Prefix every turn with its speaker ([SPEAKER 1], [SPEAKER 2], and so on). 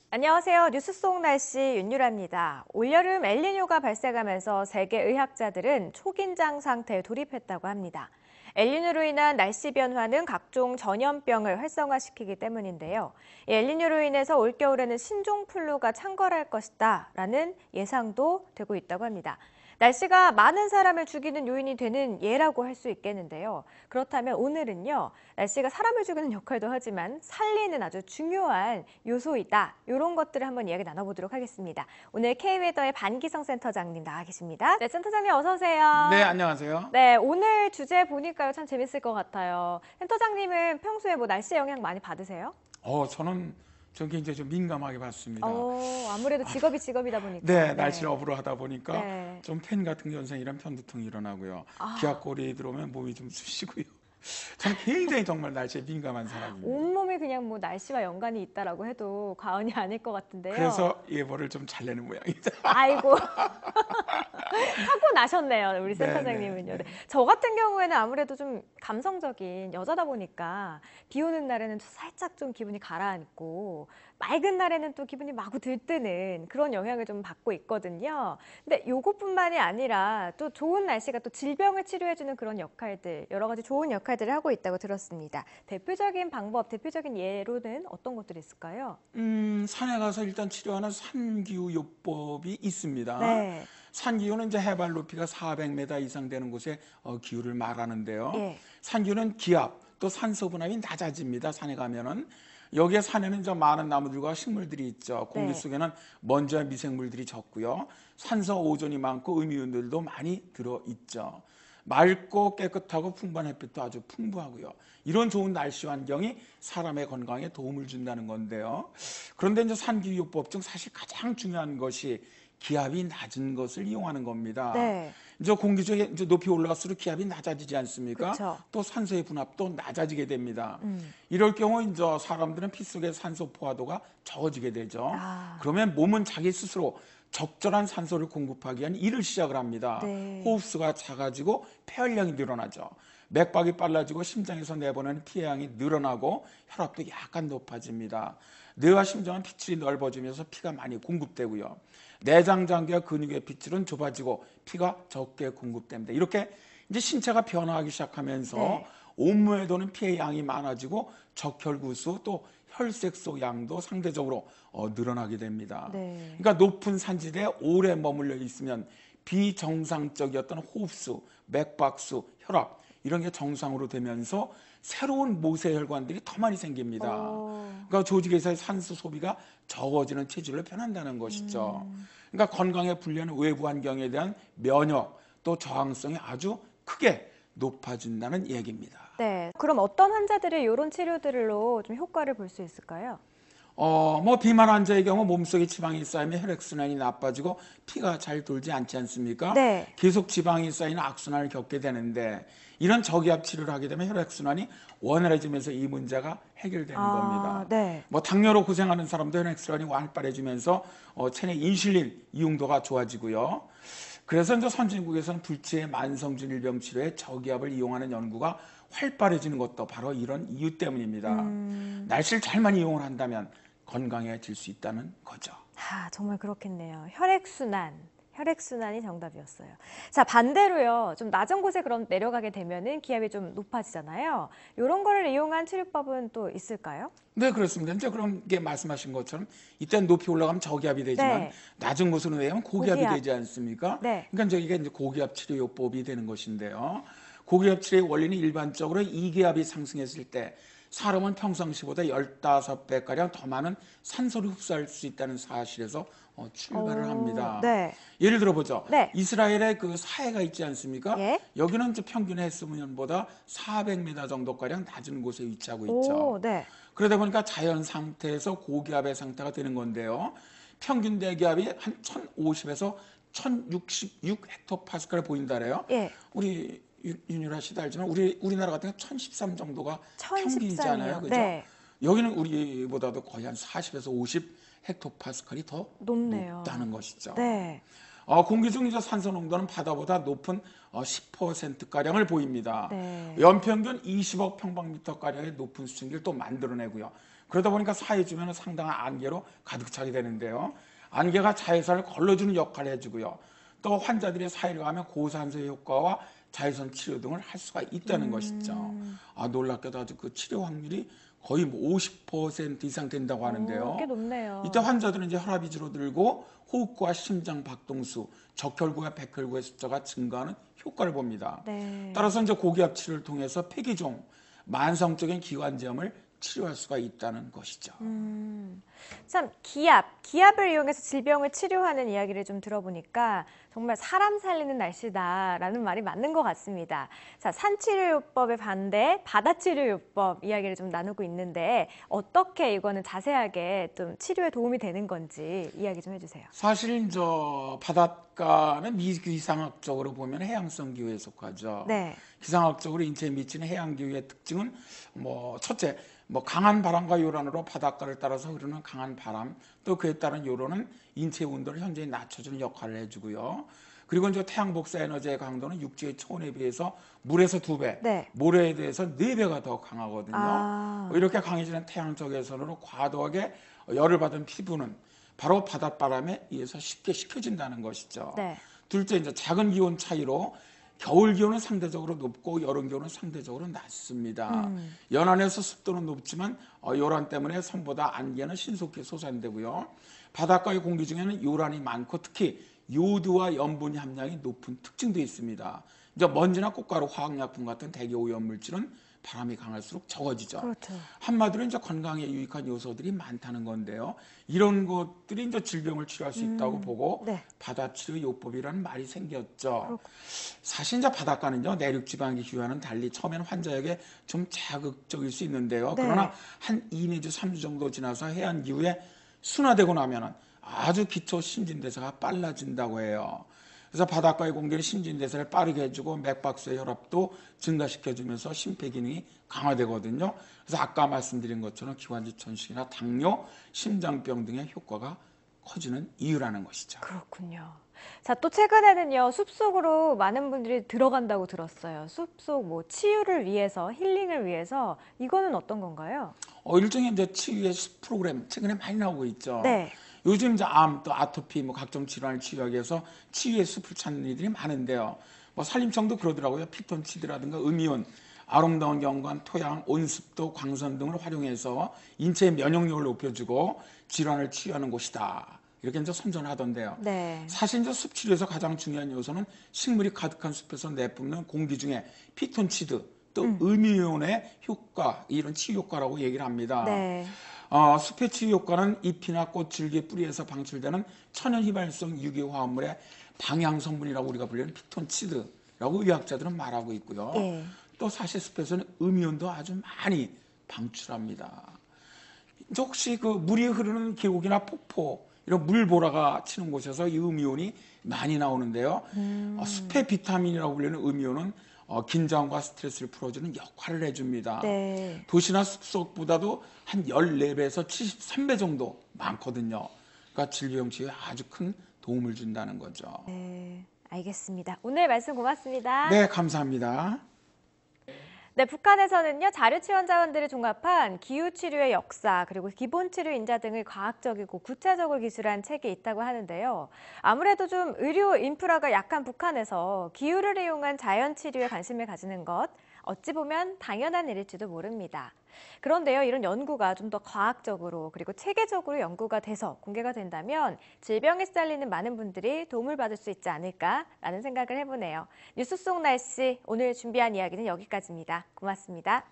[SPEAKER 1] 안녕하세요. 뉴스 속 날씨 윤유라입니다. 올여름 엘니뇨가 발생하면서 세계 의학자들은 초긴장 상태에 돌입했다고 합니다. 엘니뇨로 인한 날씨 변화는 각종 전염병을 활성화시키기 때문인데요. 이 엘니뇨로 인해서 올겨울에는 신종플루가 창궐할 것이다라는 예상도 되고 있다고 합니다. 날씨가 많은 사람을 죽이는 요인이 되는 예라고 할 수 있겠는데요. 그렇다면 오늘은요, 날씨가 사람을 죽이는 역할도 하지만 살리는 아주 중요한 요소이다. 이런 것들을 한번 이야기 나눠보도록 하겠습니다. 오늘 K웨더의 반기성 센터장님 나와 계십니다. 네, 센터장님 어서 오세요.
[SPEAKER 2] 네, 안녕하세요.
[SPEAKER 1] 네, 오늘 주제 보니까요, 참 재밌을 것 같아요. 센터장님은 평소에 뭐 날씨에 영향 많이 받으세요?
[SPEAKER 2] 저는 굉장히 좀 민감하게 봤습니다.
[SPEAKER 1] 아무래도 직업이 직업이다 보니까.
[SPEAKER 2] 네, 날씨를 업으로 하다 보니까
[SPEAKER 1] 네.
[SPEAKER 2] 좀 팬 같은 현상이란 편두통이 일어나고요.
[SPEAKER 1] 아.
[SPEAKER 2] 기압골이 들어오면 몸이 좀 쑤시고요. 저는 굉장히 정말 날씨에 민감한 사람입니다.
[SPEAKER 1] 온몸이 그냥 뭐 날씨와 연관이 있다라고 해도 과언이 아닐 것 같은데요.
[SPEAKER 2] 그래서 예보를 좀 잘 내는 모양이다.
[SPEAKER 1] 아이고. 타고 나셨네요, 우리 센터장님은요.
[SPEAKER 2] 네.
[SPEAKER 1] 네. 저 같은 경우에는 아무래도 좀 감성적인 여자다 보니까 비 오는 날에는 살짝 좀 기분이 가라앉고 맑은 날에는 또 기분이 마구 들뜨는 그런 영향을 좀 받고 있거든요. 근데 요것뿐만이 아니라 또 좋은 날씨가 또 질병을 치료해주는 그런 역할들, 여러 가지 좋은 역할들을 하고 있다고 들었습니다. 대표적인 방법, 대표적인 예로는 어떤 것들이 있을까요?
[SPEAKER 2] 산에 가서 일단 치료하는 산기후요법이 있습니다.
[SPEAKER 1] 네.
[SPEAKER 2] 산기후는 이제 해발 높이가 400m 이상 되는 곳에 기후를 말하는데요.
[SPEAKER 1] 예.
[SPEAKER 2] 산기후는 기압, 또 산소 분압이 낮아집니다. 산에 가면은. 여기에 산에는 이제 많은 나무들과 식물들이 있죠. 공기
[SPEAKER 1] 네.
[SPEAKER 2] 속에는 먼지와 미생물들이 적고요. 산소 오존이 많고 음이온들도 많이 들어있죠. 맑고 깨끗하고 풍부한 햇빛도 아주 풍부하고요. 이런 좋은 날씨 환경이 사람의 건강에 도움을 준다는 건데요. 그런데 이제 산기후요법 중 사실 가장 중요한 것이 기압이 낮은 것을 이용하는 겁니다.
[SPEAKER 1] 네.
[SPEAKER 2] 이제 공기 중에 이제 높이 올라갈수록 기압이 낮아지지 않습니까?
[SPEAKER 1] 그쵸.
[SPEAKER 2] 또 산소의 분압도 낮아지게 됩니다. 이럴 경우 이제 사람들은 피 속의 산소 포화도가 적어지게 되죠.
[SPEAKER 1] 아.
[SPEAKER 2] 그러면 몸은 자기 스스로 적절한 산소를 공급하기 위한 일을 시작을 합니다.
[SPEAKER 1] 네.
[SPEAKER 2] 호흡수가 작아지고 폐활량이 늘어나죠. 맥박이 빨라지고 심장에서 내보내는 피해량이 늘어나고 혈압도 약간 높아집니다. 뇌와 심장은 피출이 넓어지면서 피가 많이 공급되고요. 내장 장기와 근육의 피출은 좁아지고 피가 적게 공급됩니다. 이렇게 이제 신체가 변화하기 시작하면서
[SPEAKER 1] 네.
[SPEAKER 2] 온몸에 도는 피의 양이 많아지고 적혈구수 또 혈색소 양도 상대적으로 늘어나게 됩니다.
[SPEAKER 1] 네.
[SPEAKER 2] 그러니까 높은 산지대에 오래 머물러 있으면 비정상적이었던 호흡수, 맥박수, 혈압 이런 게 정상으로 되면서 새로운 모세혈관들이 더 많이 생깁니다. 그러니까 조직에서의 산소 소비가 적어지는 체질로 변한다는 것이죠. 그러니까 건강에 불리한 외부 환경에 대한 면역 또 저항성이 아주 크게 높아진다는 얘기입니다.
[SPEAKER 1] 네. 그럼 어떤 환자들이 이런 치료들로 좀 효과를 볼 수 있을까요?
[SPEAKER 2] 비만 환자의 경우 몸속에 지방이 쌓이면 혈액순환이 나빠지고 피가 잘 돌지 않지 않습니까?
[SPEAKER 1] 네.
[SPEAKER 2] 계속 지방이 쌓이는 악순환을 겪게 되는데 이런 저기압 치료를 하게 되면 혈액순환이 원활해지면서 이 문제가 해결되는 겁니다.
[SPEAKER 1] 네.
[SPEAKER 2] 당뇨로 고생하는 사람도 혈액순환이 활발해지면서 체내 인슐린 이용도가 좋아지고요. 그래서 이제 선진국에서는 불치의 만성질병 질병 치료에 저기압을 이용하는 연구가 활발해지는 것도 바로 이런 이유 때문입니다. 날씨를 잘만 이용을 한다면 건강해질 수 있다는 거죠.
[SPEAKER 1] 정말 그렇겠네요. 혈액순환이 정답이었어요. 자, 반대로요. 좀 낮은 곳에 그럼 내려가게 되면은 기압이 좀 높아지잖아요. 이런 거를 이용한 치료법은 또 있을까요?
[SPEAKER 2] 네, 그렇습니다. 이제 그런 게 말씀하신 것처럼 이때 높이 올라가면 저기압이 되지만
[SPEAKER 1] 네.
[SPEAKER 2] 낮은 곳으로 내려면 고기압이
[SPEAKER 1] 고기압.
[SPEAKER 2] 되지 않습니까?
[SPEAKER 1] 네.
[SPEAKER 2] 그러니까 저희가 이제 고기압 치료요법이 되는 것인데요. 고기압 치료의 원리는 일반적으로 이기압이 상승했을 때 사람은 평상시보다 15배가량 더 많은 산소를 흡수할 수 있다는 사실에서 출발을 합니다.
[SPEAKER 1] 네.
[SPEAKER 2] 예를 들어보죠.
[SPEAKER 1] 네.
[SPEAKER 2] 이스라엘의 그 사해가 있지 않습니까?
[SPEAKER 1] 예.
[SPEAKER 2] 여기는 이제 평균 해수면보다 400m 정도가량 낮은 곳에 위치하고 있죠.
[SPEAKER 1] 네.
[SPEAKER 2] 그러다 보니까 자연 상태에서 고기압의 상태가 되는 건데요. 평균 대기압이 한 1050에서 1066 헥토파스칼 보인다래요.
[SPEAKER 1] 예.
[SPEAKER 2] 우리 윤유라 씨도 알지만 우리나라 같은 경우 1013 정도가
[SPEAKER 1] 1013 이요.
[SPEAKER 2] 평균이잖아요. 그죠?
[SPEAKER 1] 네.
[SPEAKER 2] 여기는 우리보다도 거의 한 40에서 50 헥토파스칼이 더
[SPEAKER 1] 높네요.
[SPEAKER 2] 높다는 것이죠.
[SPEAKER 1] 네.
[SPEAKER 2] 공기 중 산소 농도는 바다보다 높은 10%가량을 보입니다.
[SPEAKER 1] 네.
[SPEAKER 2] 연평균 20억 평방미터가량의 높은 수증기를 또 만들어내고요. 그러다 보니까 사회 주변은 상당한 안개로 가득 차게 되는데요. 안개가 자외선을 걸러주는 역할을 해주고요. 또 환자들이 사회를 가면 고산소의 효과와 자외선 치료 등을 할 수가 있다는 것이죠. 놀랍게도 아주 그 치료 확률이 거의 50% 이상 된다고 하는데요.
[SPEAKER 1] 꽤 높네요.
[SPEAKER 2] 이때 환자들은 이제 혈압이 줄어들고 호흡과 심장 박동수, 적혈구와 백혈구의 숫자가 증가하는 효과를 봅니다.
[SPEAKER 1] 네.
[SPEAKER 2] 따라서 이제 고기압 치료를 통해서 폐기종, 만성적인 기관지염을 치료할 수가 있다는 것이죠.
[SPEAKER 1] 참 기압을 이용해서 질병을 치료하는 이야기를 좀 들어보니까 정말 사람 살리는 날씨다라는 말이 맞는 것 같습니다. 자, 산치료요법에 반대 바다치료요법 이야기를 좀 나누고 있는데 어떻게 이거는 자세하게 좀 치료에 도움이 되는 건지 이야기 좀 해주세요.
[SPEAKER 2] 사실 저 바닷가는 미기상학적으로 보면 해양성 기후에 속하죠.
[SPEAKER 1] 네.
[SPEAKER 2] 기상학적으로 인체에 미치는 해양 기후의 특징은 첫째, 강한 바람과 요란으로 바닷가를 따라서 흐르는 강한 바람, 또 그에 따른 요로는 인체 온도를 현저히 낮춰주는 역할을 해주고요. 그리고 이제 태양 복사 에너지의 강도는 육지의 초원에 비해서 물에서 2배,
[SPEAKER 1] 네.
[SPEAKER 2] 모래에 대해서 4배가 더 강하거든요. 이렇게 강해지는 태양 적외선으로 과도하게 열을 받은 피부는 바로 바닷바람에 의해서 쉽게 식혀진다는 것이죠.
[SPEAKER 1] 네.
[SPEAKER 2] 둘째, 이제 작은 기온 차이로 겨울 기온은 상대적으로 높고 여름 기온은 상대적으로 낮습니다. 연안에서 습도는 높지만 요란 때문에 섬보다 안개는 신속히 솟아내고요. 바닷가의 공기 중에는 요란이 많고 특히 요드와 염분 함량이 높은 특징도 있습니다. 이제 먼지나 꽃가루, 화학약품 같은 대기 오염 물질은 바람이 강할수록 적어지죠.
[SPEAKER 1] 그렇죠.
[SPEAKER 2] 한마디로 이제 건강에 유익한 요소들이 많다는 건데요. 이런 것들이 이제 질병을 치료할 수 있다고 보고
[SPEAKER 1] 네.
[SPEAKER 2] 바다치료 요법이라는 말이 생겼죠. 사실 이제 바닷가는요 내륙 지방의 기후와는 달리 처음에는 환자에게 좀 자극적일 수 있는데요.
[SPEAKER 1] 네.
[SPEAKER 2] 그러나 한 2, 내지 3주 정도 지나서 해안 기후에 순화되고 나면은 아주 기초 신진대사가 빨라진다고 해요. 그래서 바닷가의 공기는 신진대사를 빠르게 해주고 맥박수의 혈압도 증가시켜주면서 심폐기능이 강화되거든요. 그래서 아까 말씀드린 것처럼 기관지 천식이나 당뇨, 심장병 등의 효과가 커지는 이유라는 것이죠.
[SPEAKER 1] 그렇군요. 자, 또 최근에는요, 숲속으로 많은 분들이 들어간다고 들었어요. 숲속 치유를 위해서, 힐링을 위해서 이거는 어떤 건가요?
[SPEAKER 2] 일종의 이제 치유의 숲 프로그램 최근에 많이 나오고 있죠.
[SPEAKER 1] 네.
[SPEAKER 2] 요즘 이제 암, 또 아토피, 각종 질환을 치유하기 위해서 치유의 숲을 찾는 이들이 많은데요. 산림청도 그러더라고요. 피톤치드라든가 음이온, 아름다운 경관, 토양, 온습도, 광선 등을 활용해서 인체의 면역력을 높여주고 질환을 치유하는 곳이다. 이렇게 이제 선전하던데요.
[SPEAKER 1] 네.
[SPEAKER 2] 사실 이제 숲 치료에서 가장 중요한 요소는 식물이 가득한 숲에서 내뿜는 공기 중에 피톤치드, 또 음이온의 효과, 이런 치유 효과라고 얘기를 합니다.
[SPEAKER 1] 네.
[SPEAKER 2] 숲의 치유 효과는 잎이나 꽃, 줄기, 뿌리에서 방출되는 천연 휘발성 유기 화합물의 방향 성분이라고 우리가 불리는 피톤치드라고 의학자들은 말하고 있고요.
[SPEAKER 1] 예.
[SPEAKER 2] 또 사실 숲에서는 음이온도 아주 많이 방출합니다. 이제 혹시 그 물이 흐르는 계곡이나 폭포 이런 물보라가 치는 곳에서 이 음이온이 많이 나오는데요. 숲의 비타민이라고 불리는 음이온은 긴장과 스트레스를 풀어주는 역할을 해줍니다.
[SPEAKER 1] 네.
[SPEAKER 2] 도시나 숲속보다도 한 14배에서 73배 정도 많거든요. 그러니까 질병 치유에 아주 큰 도움을 준다는 거죠.
[SPEAKER 1] 네, 알겠습니다. 오늘 말씀 고맙습니다.
[SPEAKER 2] 네, 감사합니다.
[SPEAKER 1] 네, 북한에서는요, 자료치원 자원들을 종합한 기후치료의 역사, 그리고 기본치료 인자 등을 과학적이고 구체적으로 기술한 책이 있다고 하는데요. 아무래도 좀 의료 인프라가 약한 북한에서 기후를 이용한 자연치료에 관심을 가지는 것, 어찌 보면 당연한 일일지도 모릅니다. 그런데요, 이런 연구가 좀 더 과학적으로 그리고 체계적으로 연구가 돼서 공개가 된다면 질병에 시달리는 많은 분들이 도움을 받을 수 있지 않을까라는 생각을 해보네요. 뉴스 속 날씨, 오늘 준비한 이야기는 여기까지입니다. 고맙습니다.